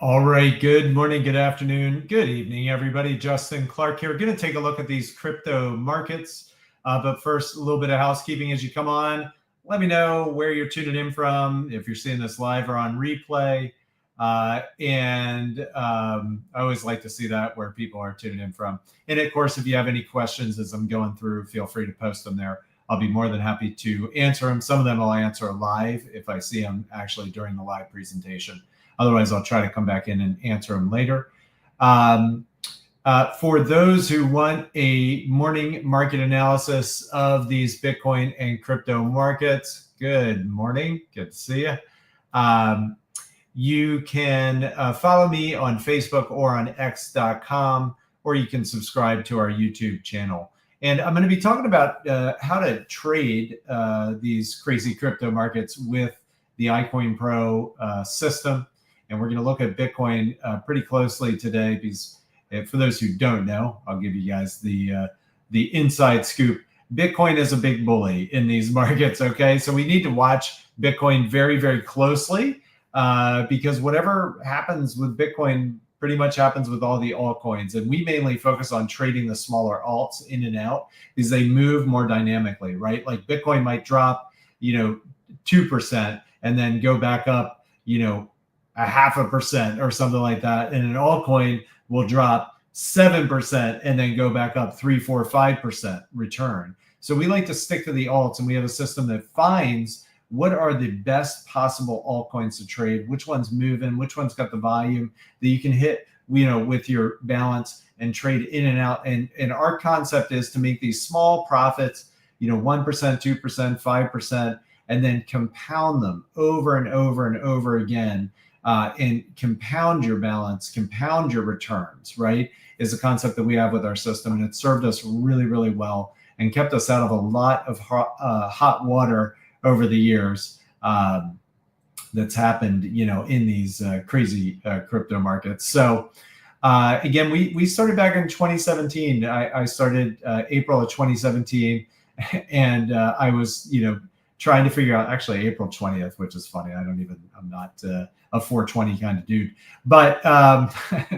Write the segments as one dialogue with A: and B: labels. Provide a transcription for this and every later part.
A: All right, good morning, good afternoon, good evening, everybody. Justin Clark here. We're going to take a look at these crypto markets. But first, a little bit of housekeeping as you come on. Let me know where you're tuning in from, if you're seeing this live or on replay. I always like to see that, where people are tuning in from. And of course, if you have any questions as I'm going through, feel free to post them there. I'll be more than happy to answer them. Some of them I'll answer live if I see them actually during the live presentation. Otherwise, I'll try to come back in and answer them later. For those who want a morning market analysis of these Bitcoin and crypto markets, good morning. Good to see you. You can follow me on Facebook or on x.com, or you can subscribe to our YouTube channel. And I'm going to be talking about how to trade these crazy crypto markets with the iCoinPro system. And we're going to look at Bitcoin pretty closely today, because for those who don't know, I'll give you guys the inside scoop. Bitcoin is a big bully in these markets, okay? So we need to watch Bitcoin very, very closely because whatever happens with Bitcoin pretty much happens with all the altcoins. And we mainly focus on trading the smaller alts in and out because they move more dynamically, right? Like Bitcoin might drop, 2% and then go back up, 0.5% or something like that. And an altcoin will drop 7% and then go back up 3, 4, 5% return. So we like to stick to the alts, and we have a system that finds what are the best possible altcoins to trade, which one's moving, which one's got the volume that you can hit, with your balance and trade in and out. And our concept is to make these small profits, 1%, 2%, 5%, and then compound them over and over and over again. And compound your balance, compound your returns, right, is a concept that we have with our system. And it served us really, really well and kept us out of a lot of hot water over the years that's happened, in these crazy crypto markets. So again, we started back in 2017. I started April of 2017, and I was, trying to figure out, actually April 20th, which is funny. I'm not a 420 kind of dude. But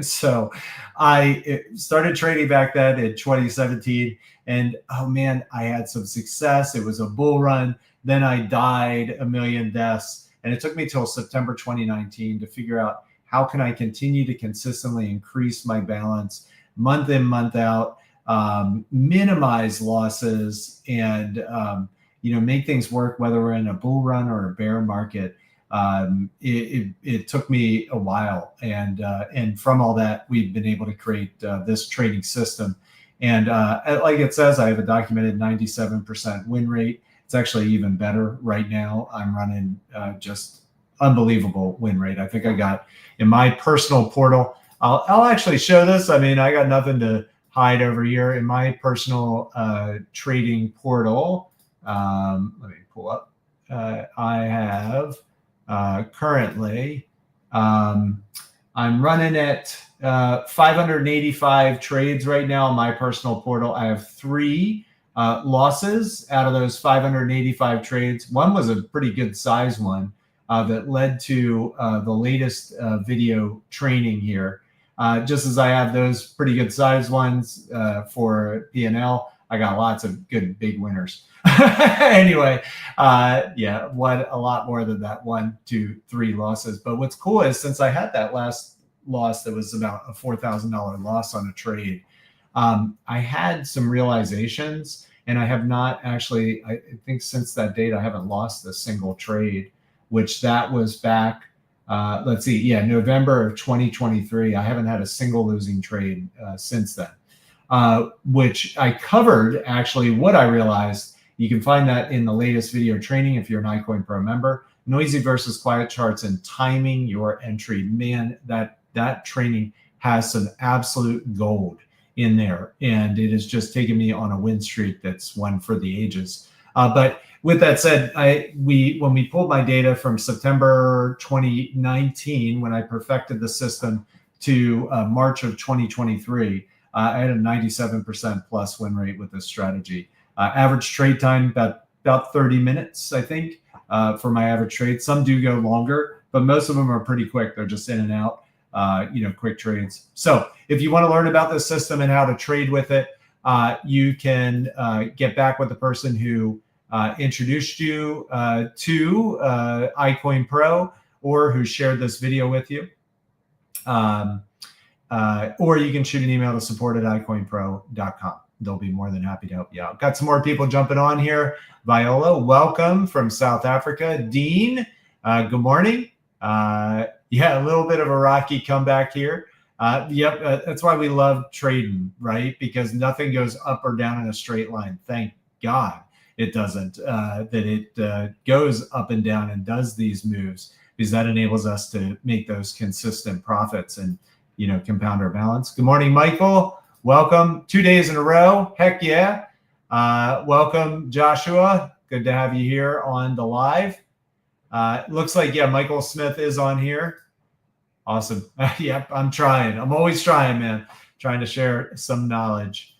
A: so I started trading back then in 2017. And oh man, I had some success. It was a bull run. Then I died a million deaths. And it took me till September 2019 to figure out how can I continue to consistently increase my balance month in, month out, minimize losses, and make things work, whether we're in a bull run or a bear market. It took me a while, and from all that, we've been able to create this trading system. And like it says, I have a documented 97% win rate. It's actually even better right now. I'm running just unbelievable win rate. I think I got in my personal portal. I'll actually show this. I mean, I got nothing to hide over here in my personal trading portal. Let me pull up. I have currently, I'm running at 585 trades right now on my personal portal. I have 3 losses out of those 585 trades. One was a pretty good size one that led to the latest video training here. Just as I have those pretty good size ones for P&L, I got lots of good big winners. Anyway, yeah, what a lot more than that 1, 2, 3 losses. But what's cool is, since I had that last loss that was about a $4,000 loss on a trade, I had some realizations, and I have not actually, I think since that date, I haven't lost a single trade, which that was back, let's see, yeah, November of 2023. I haven't had a single losing trade since then, which I covered. Actually, what I realized, you can find that in the latest video training if you're an iCoinPro member, noisy versus quiet charts and timing your entry. Man, that training has some absolute gold in there, and it has just taken me on a win streak that's one for the ages. But with that said, when we pulled my data from September 2019, when I perfected the system, to March of 2023, I had a 97% plus win rate with this strategy. Average trade time about 30 minutes, I think, for my average trade. Some do go longer, but most of them are pretty quick. They're just in and out. quick trades. So if you want to learn about this system and how to trade with it, you can get back with the person who introduced you to iCoinPro or who shared this video with you. Or you can shoot an email to support@iCoinPro.com. They'll be more than happy to help you out. Got some more people jumping on here. Viola, welcome from South Africa. Dean, good morning. Yeah, a little bit of a rocky comeback here. That's why we love trading, right? Because nothing goes up or down in a straight line. Thank God it doesn't, that it goes up and down and does these moves, because that enables us to make those consistent profits and, compound our balance. Good morning, Michael. Welcome. 2 days in a row. Heck yeah. Welcome, Joshua. Good to have you here on the live. Looks like, Michael Smith is on here. Awesome. Yep, I'm trying. I'm always trying, man. Trying to share some knowledge.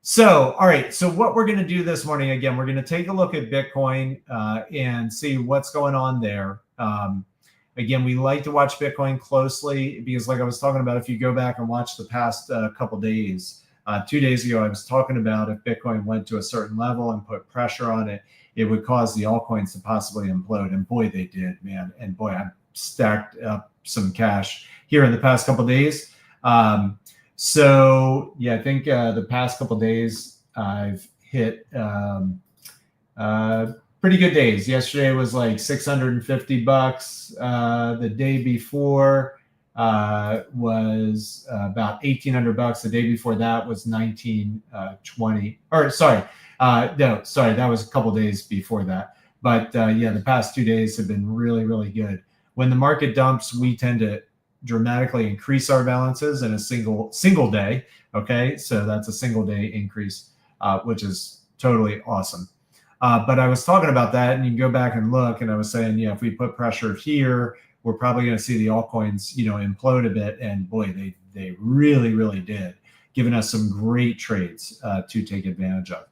A: So, all right. So what we're going to do this morning, again, we're going to take a look at Bitcoin and see what's going on there. Again, we like to watch Bitcoin closely because, like I was talking about, if you go back and watch the past couple days, 2 days ago, I was talking about if Bitcoin went to a certain level and put pressure on it, it would cause the altcoins to possibly implode. And boy, they did, man. And boy, I stacked up some cash here in the past couple of days. So yeah, I think the past couple of days I've hit pretty good days. Yesterday was like $650. The day before was about $1,800. The day before that was $1,920. Or sorry, that was a couple days before that. But the past 2 days have been really, really good. When the market dumps, we tend to dramatically increase our balances in a single day. Okay, so that's a single day increase, which is totally awesome. But I was talking about that, and you can go back and look, and I was saying, if we put pressure here, we're probably going to see the altcoins, implode a bit. And boy, they really, really did, giving us some great trades to take advantage of.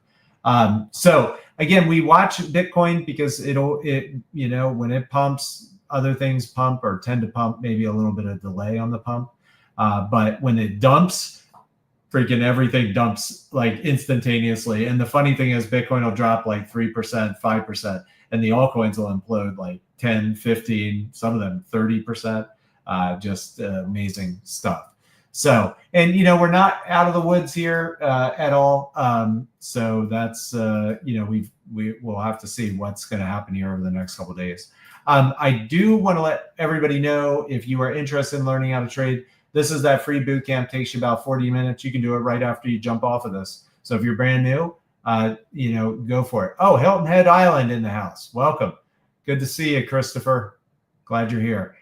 A: So again, we watch Bitcoin because when it pumps, other things pump or tend to pump, maybe a little bit of delay on the pump. But when it dumps, freaking everything dumps like instantaneously. And the funny thing is Bitcoin will drop like 3%, 5%, and the altcoins will implode like 10, 15, some of them 30%. Just amazing stuff. So, and we're not out of the woods here at all. So that's we'll have to see what's going to happen here over the next couple of days. I do want to let everybody know, if you are interested in learning how to trade, this is that free boot camp. Takes you about 40 minutes. You can do it right after you jump off of this. So if you're brand new, go for it. Oh, Hilton Head Island in the house. Welcome. Good to see you, Christopher. Glad you're here.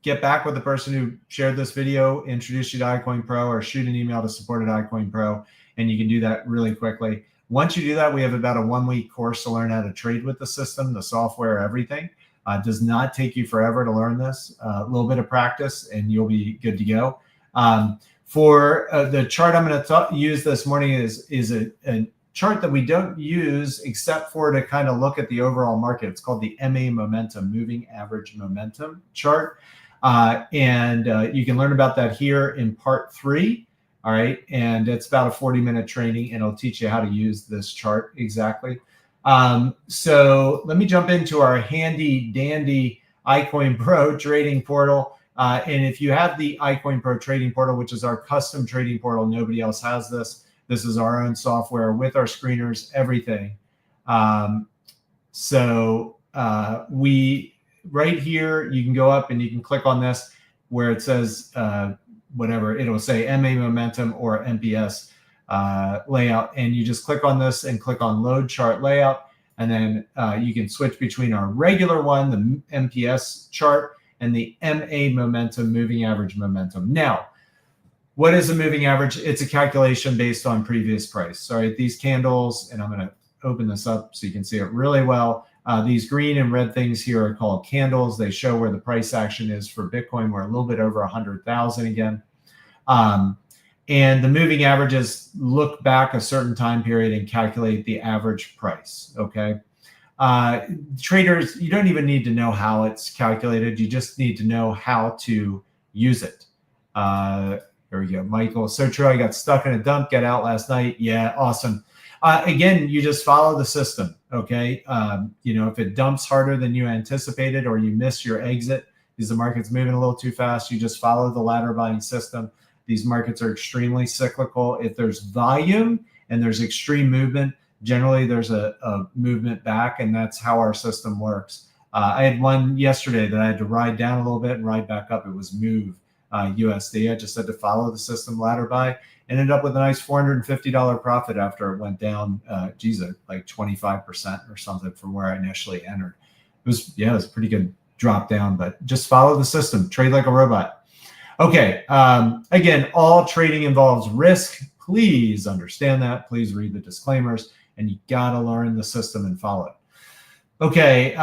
A: Get back with the person who shared this video, introduce you to iCoinPro, or shoot an email to support@iCoinPro, and you can do that really quickly. Once you do that, we have about a 1-week course to learn how to trade with the system, the software, everything. Does not take you forever to learn this. A little bit of practice, and you'll be good to go. For the chart I'm going to use this morning is a chart that we don't use except for to kind of look at the overall market. It's called the MA Momentum, Moving Average Momentum chart. And you can learn about that here in part 3. All right. And it's about a 40-minute training, and it'll teach you how to use this chart exactly. So let me jump into our handy dandy iCoinPro trading portal. And if you have the iCoinPro trading portal, which is our custom trading portal, nobody else has this. This is our own software with our screeners, everything. Right here, you can go up and you can click on this where it says whatever, it'll say MA Momentum or MPS layout. And you just click on this and click on Load Chart Layout. And then you can switch between our regular one, the MPS chart, and the MA Momentum, Moving Average Momentum. Now, what is a moving average? It's a calculation based on previous price. So these candles, and I'm going to open this up so you can see it really well. These green and red things here are called candles. They show where the price action is for Bitcoin. We're a little bit over 100,000 again. And the moving averages look back a certain time period and calculate the average price, okay? Traders, you don't even need to know how it's calculated. You just need to know how to use it. Here we go. Michael, so true. I got stuck in a dump, get out last night. Yeah, awesome. Again, you just follow the system, okay? If it dumps harder than you anticipated or you miss your exit because the market's moving a little too fast, you just follow the ladder buying system. These markets are extremely cyclical. If there's volume and there's extreme movement, generally there's a movement back, and that's how our system works. I had one yesterday that I had to ride down a little bit and ride back up. It was move USD. I just had to follow the system ladder buy. Ended up with a nice $450 profit after it went down, like 25% or something from where I initially entered. It was a pretty good drop down, but just follow the system, trade like a robot. Okay, again, all trading involves risk. Please understand that. Please read the disclaimers, and you gotta learn the system and follow it. Okay,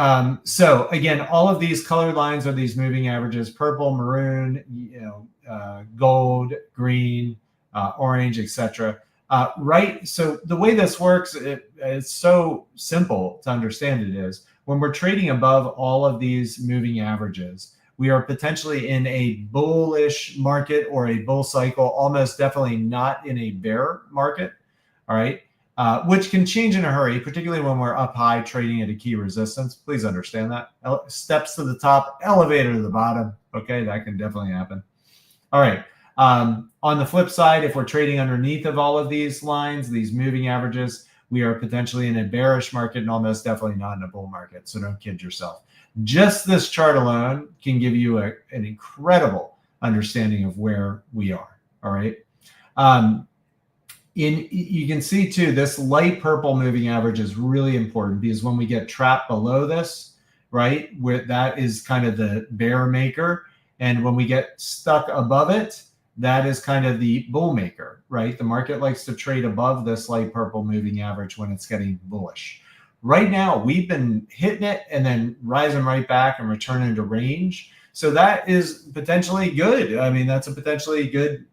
A: so again, all of these colored lines are these moving averages: purple, maroon, gold, green, orange, etc. Right. So the way this works, it's so simple to understand. It is when we're trading above all of these moving averages, we are potentially in a bullish market or a bull cycle, almost definitely not in a bear market. All right. Which can change in a hurry, particularly when we're up high trading at a key resistance. Please understand that. Steps to the top, elevator to the bottom. Okay, that can definitely happen. All right. On the flip side, if we're trading underneath of all of these lines, these moving averages, we are potentially in a bearish market and almost definitely not in a bull market. So don't kid yourself. Just this chart alone can give you an incredible understanding of where we are. All right. You can see too, this light purple moving average is really important because when we get trapped below this, right, where that is kind of the bear maker, and when we get stuck above it, that is kind of the bull maker, right? The market likes to trade above this light purple moving average when it's getting bullish. Right now, we've been hitting it and then rising right back and returning to range. So that is potentially good. I mean, that's a potentially good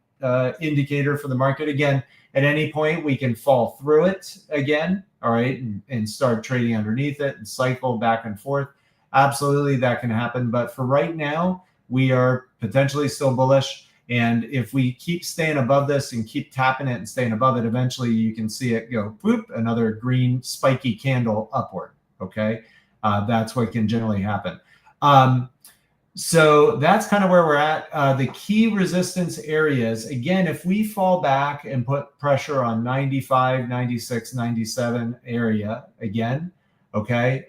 A: indicator for the market. Again, at any point, we can fall through it again, all right, and start trading underneath it and cycle back and forth. Absolutely, that can happen. But for right now, we are potentially still bullish. And if we keep staying above this and keep tapping it and staying above it, eventually you can see it go, whoop, another green spiky candle upward, okay? That's what can generally happen. So that's kind of where we're at. The key resistance areas, again, if we fall back and put pressure on 95, 96, 97 area again, okay,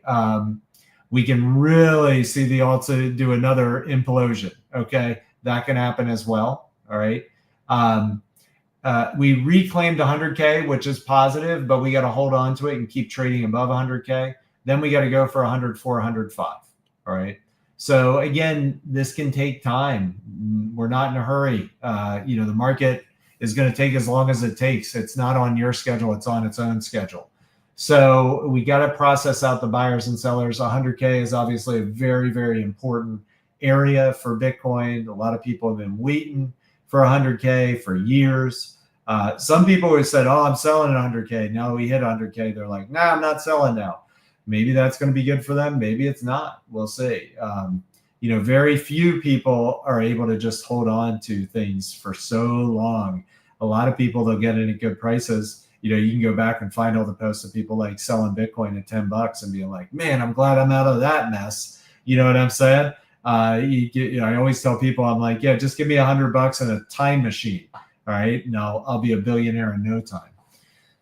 A: we can really see the alts do another implosion, okay? That can happen as well, all right? We reclaimed 100K, which is positive, but we got to hold on to it and keep trading above 100K. Then we got to go for 104, 105, all right? So again, this can take time. We're not in a hurry. The market is going to take as long as it takes. It's not on your schedule. It's on its own schedule. So we got to process out the buyers and sellers. 100K is obviously a very, very important area for Bitcoin. A lot of people have been waiting for 100K for years. Some people have said, oh, I'm selling at 100K. Now we hit 100K. They're like, nah, I'm not selling now. Maybe that's going to be good for them. Maybe it's not. We'll see. Very few people are able to just hold on to things for so long. A lot of people, they'll get in at good prices. You can go back and find all the posts of people like selling Bitcoin at $10 and being like, man, I'm glad I'm out of that mess. You know what I'm saying? I always tell people, I'm like, yeah, just give me $100 and a time machine. All right. And I'll be a billionaire in no time.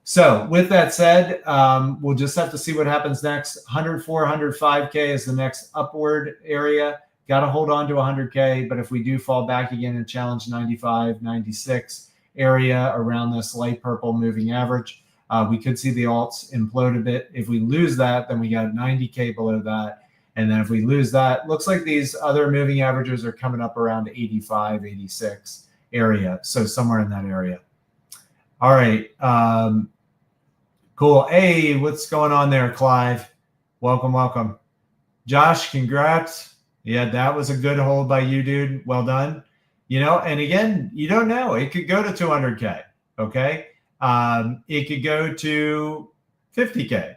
A: So with that said, we'll just have to see what happens next. 104, 105K is the next upward area. Got to hold on to 100K. But if we do fall back again and challenge 95, 96 area around this light purple moving average, we could see the alts implode a bit. If we lose that, then we got 90K below that. And then if we lose that, looks like these other moving averages are coming up around 85, 86 area. So somewhere in that area. All right. Cool. Hey, what's going on there, Clive? Welcome, welcome. Josh, congrats. Yeah, that was a good hold by you, dude. Well done. And again, you don't know. It could go to 200K, okay? It could go to 50K.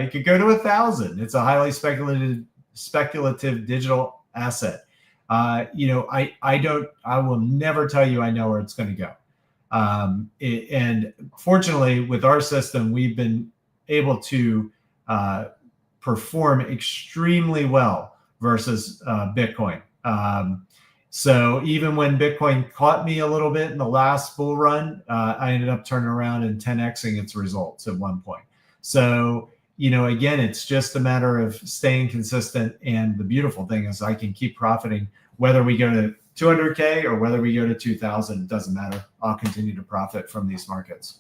A: It could go to 1,000. It's a highly speculative digital asset. I will never tell you I know where it's going to go. And fortunately, with our system, we've been able to perform extremely well versus Bitcoin. So even when Bitcoin caught me a little bit in the last bull run, I ended up turning around and 10xing its results at one point. So, again, it's just a matter of staying consistent. And the beautiful thing is I can keep profiting whether we go to 200K or whether we go to 2,000. It doesn't matter. I'll continue to profit from these markets.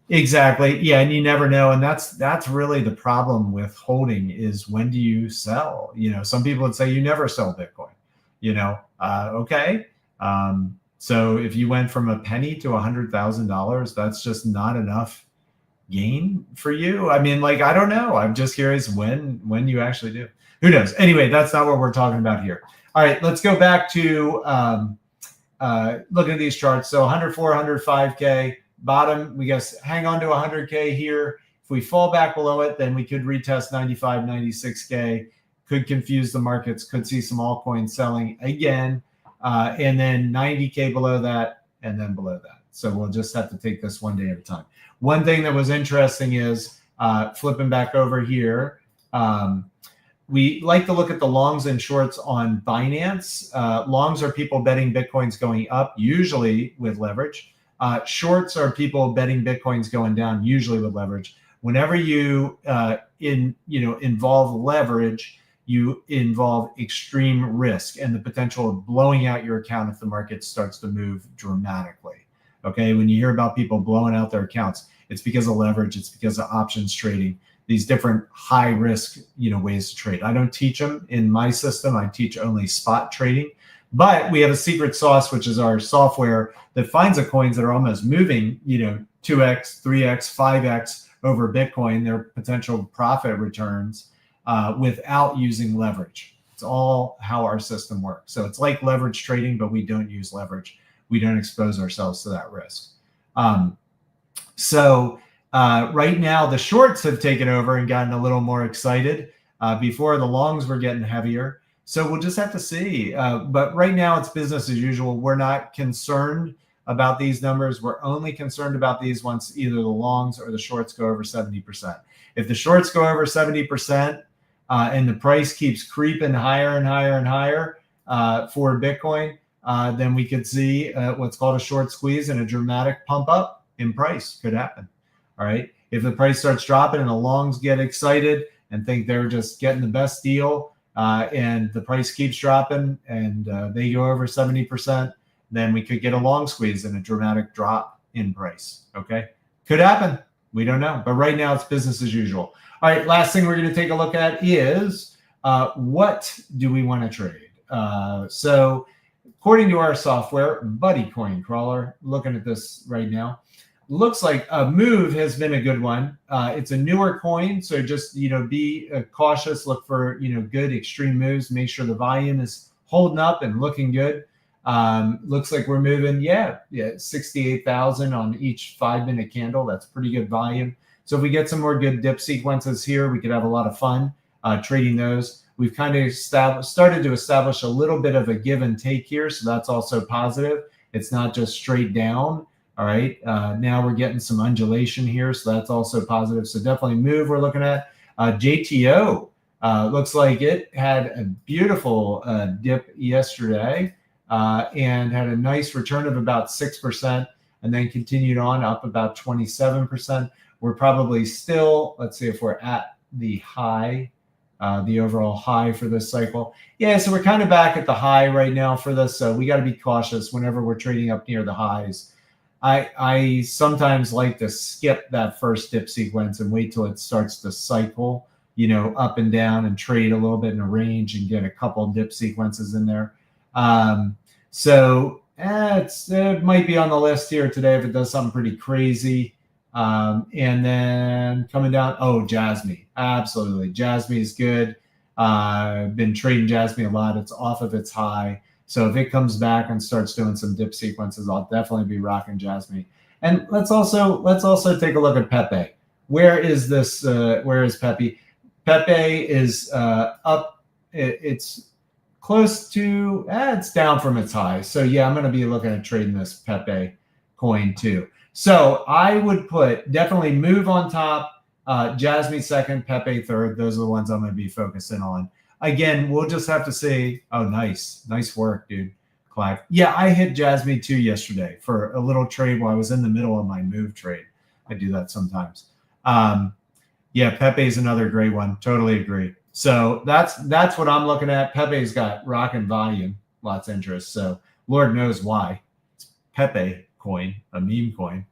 A: Exactly. Yeah. And you never know. And that's really the problem with holding is when do you sell? Some people would say you never sell Bitcoin, okay. So if you went from a penny to $100,000, that's just not enough gain for you. I mean, I don't know. I'm just curious when you actually do. Who knows? Anyway, that's not what we're talking about here. All right, let's go back to looking at these charts. So 104, 105K bottom, we guess hang on to 100K here. If we fall back below it, then we could retest 95, 96K, could confuse the markets, could see some altcoins selling again, and then 90K below that, and then below that. So we'll just have to take this one day at a time. One thing that was interesting is flipping back over here, we like to look at the longs and shorts on Binance. Longs are people betting Bitcoin's going up, usually with leverage. Shorts are people betting Bitcoin's going down, usually with leverage. Whenever you involve leverage, you involve extreme risk and the potential of blowing out your account if the market starts to move dramatically. Okay, when you hear about people blowing out their accounts, it's because of leverage, it's because of options trading, these different high risk, ways to trade. I don't teach them in my system. I teach only spot trading. But we have a secret sauce, which is our software that finds the coins that are almost moving, 2x, 3x, 5x over Bitcoin, their potential profit returns without using leverage. It's all how our system works. So it's like leverage trading, but we don't use leverage. We don't expose ourselves to that risk. Right now, the shorts have taken over and gotten a little more excited. Before, the longs were getting heavier. So we'll just have to see. But right now, it's business as usual. We're not concerned about these numbers. We're only concerned about these once either the longs or the shorts go over 70%. If the shorts go over 70% and the price keeps creeping higher and higher and higher for Bitcoin, then we could see what's called a short squeeze and a dramatic pump up in price could happen. All right. If the price starts dropping and the longs get excited and think they're just getting the best deal, and the price keeps dropping and they go over 70%, then we could get a long squeeze and a dramatic drop in price. Okay. Could happen. We don't know. But right now it's business as usual. All right. Last thing we're going to take a look at is what do we want to trade? So according to our software, Buddy Coin Crawler, looking at this right now, looks like a move has been a good one. It's a newer coin, so just be cautious. Look for good extreme moves. Make sure the volume is holding up and looking good. Looks like we're moving 68,000 on each 5-minute candle. That's pretty good volume. So if we get some more good dip sequences here, we could have a lot of fun trading those. We've kind of started to establish a little bit of a give and take here, so that's also positive. It's not just straight down. All right, now we're getting some undulation here, so that's also positive. So definitely move we're looking at. JTO looks like it had a beautiful dip yesterday and had a nice return of about 6% and then continued on up about 27%. We're probably still, let's see if we're at the high, the overall high for this cycle. Yeah, so we're kind of back at the high right now for this, so we got to be cautious whenever we're trading up near the highs. I sometimes like to skip that first dip sequence and wait till it starts to cycle, up and down and trade a little bit in a range and get a couple dip sequences in there. It might be on the list here today if it does something pretty crazy. And then coming down, Jasmy. Absolutely. Jasmy is good. I've been trading Jasmy a lot. It's off of its high. So if it comes back and starts doing some dip sequences, I'll definitely be rocking Jasmy. And let's also take a look at Pepe. where is this? Where is Pepe? Pepe is up. It's close to, it's down from its high. So yeah, I'm going to be looking at trading this Pepe coin too. So I would put definitely Move on top, Jasmine second, Pepe third. Those are the ones I'm going to be focusing on. Again, we'll just have to see. Oh, nice work, dude. Clive. Yeah, I hit Jasmine too yesterday for a little trade while I was in the middle of my Move trade. I do that sometimes. Yeah, Pepe is another great one. Totally agree. So that's what I'm looking at. Pepe's got rockin' volume, lots of interest. So Lord knows why. It's Pepe coin, a meme coin.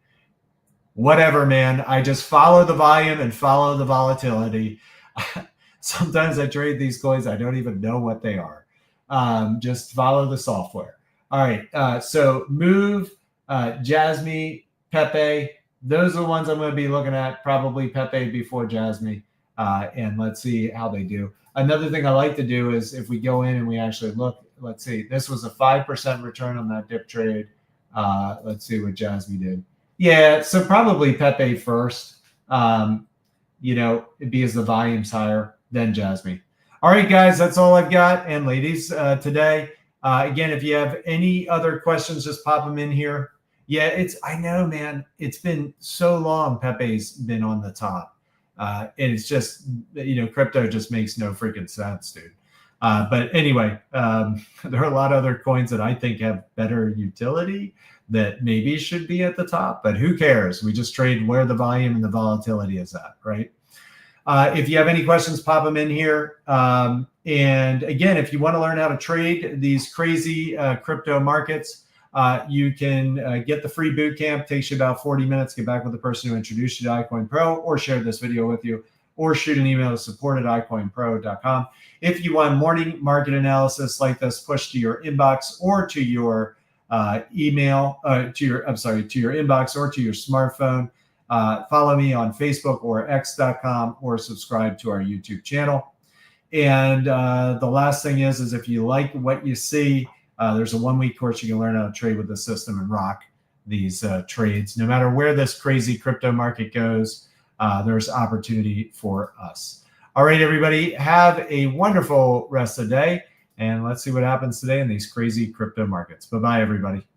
A: Whatever, man. I just follow the volume and follow the volatility. Sometimes I trade these coins. I don't even know what they are. Just follow the software. All right. So Move, Jasmine, Pepe. Those are the ones I'm going to be looking at. Probably Pepe before Jasmine. And let's see how they do. Another thing I like to do is if we go in and we actually look, let's see, this was a 5% return on that dip trade. Let's see what Jasmine did. Yeah, so probably Pepe first, because the volume's higher than Jasmine. All right, guys, that's all I've got. And ladies, today, again, if you have any other questions, just pop them in here. Yeah, I know, man, it's been so long Pepe's been on the top. And it's just, crypto just makes no freaking sense, dude. But anyway, there are a lot of other coins that I think have better utility that maybe should be at the top, but who cares? We just trade where the volume and the volatility is at, right? If you have any questions, pop them in here. And again, if you want to learn how to trade these crazy crypto markets, you can get the free boot camp. Takes you about 40 minutes. Get back with the person who introduced you to iCoinPro or shared this video with you, or shoot an email to support@icoinpro.com. If you want morning market analysis like this pushed to your inbox or to your email, to your inbox or to your smartphone, follow me on Facebook or x.com or subscribe to our YouTube channel. And the last thing is if you like what you see, there's a 1-week course you can learn how to trade with the system and rock these trades. No matter where this crazy crypto market goes, there's opportunity for us. All right, everybody, have a wonderful rest of the day. And let's see what happens today in these crazy crypto markets. Bye-bye, everybody.